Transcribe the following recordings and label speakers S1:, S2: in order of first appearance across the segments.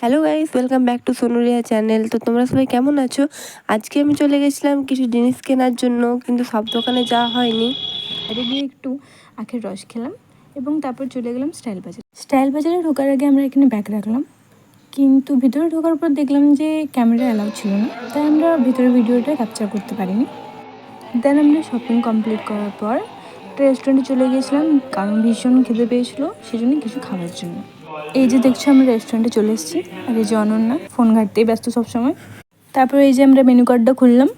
S1: Hello guys, welcome back to Sonuriya channel. তো তোমরা সবাই কেমন আছো? আজকে আমি চলে গেছিলাম কিছু জিনিস কেনার জন্য, কিন্তু সব দোকানে যাওয়া হয়নি।
S2: বাইরে গিয়ে একটু আখের রস খেলাম এবং তারপর চলে গেলাম স্টাইল বাজারে ঢোকার আগে আমরা এখানে ব্যাগ রাখলাম, কিন্তু ভিতরে ঢোকার পর দেখলাম যে ক্যামেরা অ্যালাউ ছিল না, তাই আমরা ভিতরে ভিডিওটা ক্যাপচার করতে পারিনি। দেন আমরা শপিং কমপ্লিট করার পর রেস্টুরেন্টে চলে গিয়েছিলাম, কারণ ভীষণ খেতে পেয়েছিল, সেজন্য কিছু খাওয়ার জন্য। এই যে দেখছো আমরা রেস্টুরেন্টে চলে এসেছি, আর এই যে অনন্যা ফোন ঘাঁটতেই ব্যস্ত সবসময়। তারপর এই যে আমরা মেনু কার্ডটা খুললাম,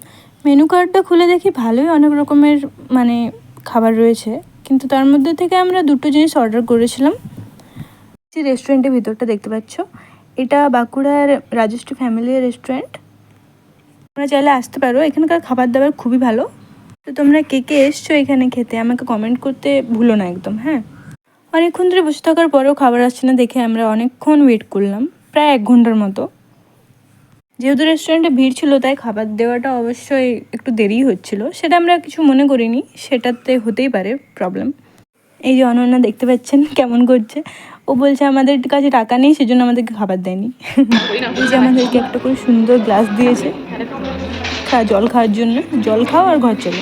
S2: মেনু কার্ডটা খুলে দেখি ভালোই অনেক রকমের খাবার রয়েছে, কিন্তু তার মধ্যে থেকে আমরা দুটো জিনিস অর্ডার করেছিলাম। যে রেস্টুরেন্টের ভিতরটা দেখতে পাচ্ছ, এটা বাঁকুড়ার রাজশ্রী ফ্যামিলি রেস্টুরেন্ট। তোমরা চাইলে আসতে পারো, এখানকার খাবার দাবার খুবই ভালো। তো তোমরা কে কে এসছো এখানে খেতে আমাকে কমেন্ট করতে ভুলো না একদম। হ্যাঁ, অনেকক্ষণ ধরে বসে থাকার পরেও খাবার আসছে না দেখে আমরা অনেকক্ষণ ওয়েট করলাম, প্রায় 1 ঘন্টার মতো। যেহেতু রেস্টুরেন্টে ভিড় ছিল, তাই খাবার দেওয়াটা অবশ্যই একটু দেরিই হচ্ছিল, সেটা আমরা কিছু মনে করিনি, সেটাতে হতেই পারে প্রবলেম। এই যে অনন্যা দেখতে পাচ্ছেন কেমন করছে, ও বলছে আমাদের কাছে টাকা নেই, সেজন্য আমাদেরকে খাবার দেয়নি। এই যে আমাদেরকে একটা করে সুন্দর গ্লাস দিয়েছে জল খাওয়ার জন্য, জল খাও আর ঘর চলো,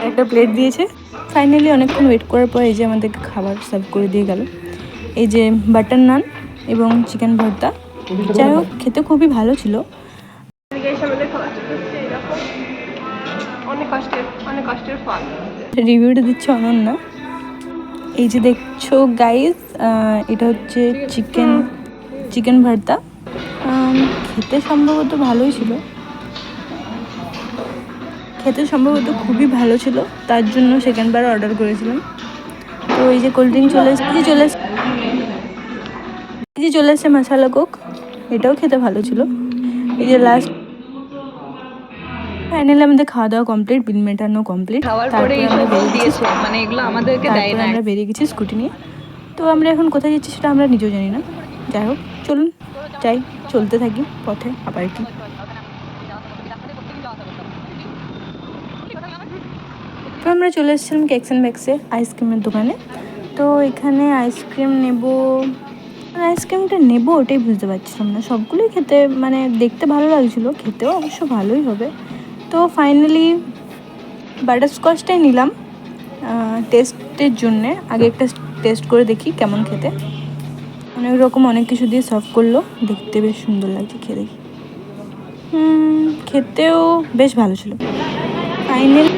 S2: একটা প্লেট দিয়েছে। ফাইনালি অনেকক্ষণ ওয়েট করার পর এই যে আমাদেরকে খাবার সার্ভ করে দিয়ে গেল। এই যে বাটার নান এবং চিকেন ভর্তা, যাই হোক খেতে খুবই ভালো ছিল। রিভিউটা দিচ্ছে অনন্যা। এই যে দেখছো গাইস, এটা হচ্ছে চিকেন ভর্তা। খেতে সম্ভবত ভালোই ছিল, খেতে সম্ভবত খুবই ভালো ছিল, তার জন্য সেকেন্ডবার অর্ডার করেছিলাম। তো এই যে কোল্ড ড্রিঙ্ক চলে এসেছে মশালা কোক, এটাও খেতে ভালো ছিল। এই যে লাস্ট ফাইনালি আমাদের খাওয়া দাওয়া কমপ্লিট, বিল মেটানো কমপ্লিট। তারপরে আমরা বেরিয়ে গেছি স্কুটি নিয়ে। তো আমরা এখন কোথায় যাচ্ছি সেটা আমরা নিজেও জানি না। যাই হোক চলুন যাই, চলতে থাকি পথে আবার কি। তো আমরা চলে এসেছিলাম কেকস অ্যান্ড ব্যাগসে আইসক্রিমের দোকানে। তো এখানে আইসক্রিমটা নেবো ওটাই বুঝতে পারছিলাম না, সবগুলোই খেতে দেখতে ভালো লাগছিলো, খেতেও অবশ্য ভালোই হবে। তো ফাইনালি বাটারস্কচটাই নিলাম টেস্টের জন্যে। আগে একটা টেস্ট করে দেখি কেমন খেতে। অনেক কিছু দিয়ে সার্ভ করলো, দেখতে বেশ সুন্দর লাগছে, খেয়ে দেখি। খেতেও বেশ ভালো ছিল। ফাইনালি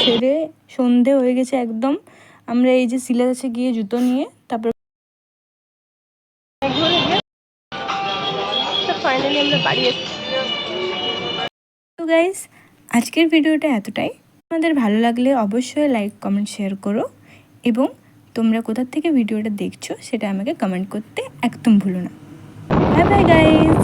S2: ছেড়ে সন্ধে হয়ে গেছে একদম। আমরা এই যে সিলেবাসে গিয়ে জুতো নিয়ে তারপর
S1: ফাইনালি আমরা বাড়ি এসেছি।
S2: তো গাইস, আজকের ভিডিওটা এতটাই। তোমাদের ভালো লাগলে অবশ্যই লাইক কমেন্ট শেয়ার করো, এবং তোমরা কোথা থেকে ভিডিওটা দেখছো সেটা আমাকে কমেন্ট করতে একদম ভুলো না। Bye bye guys.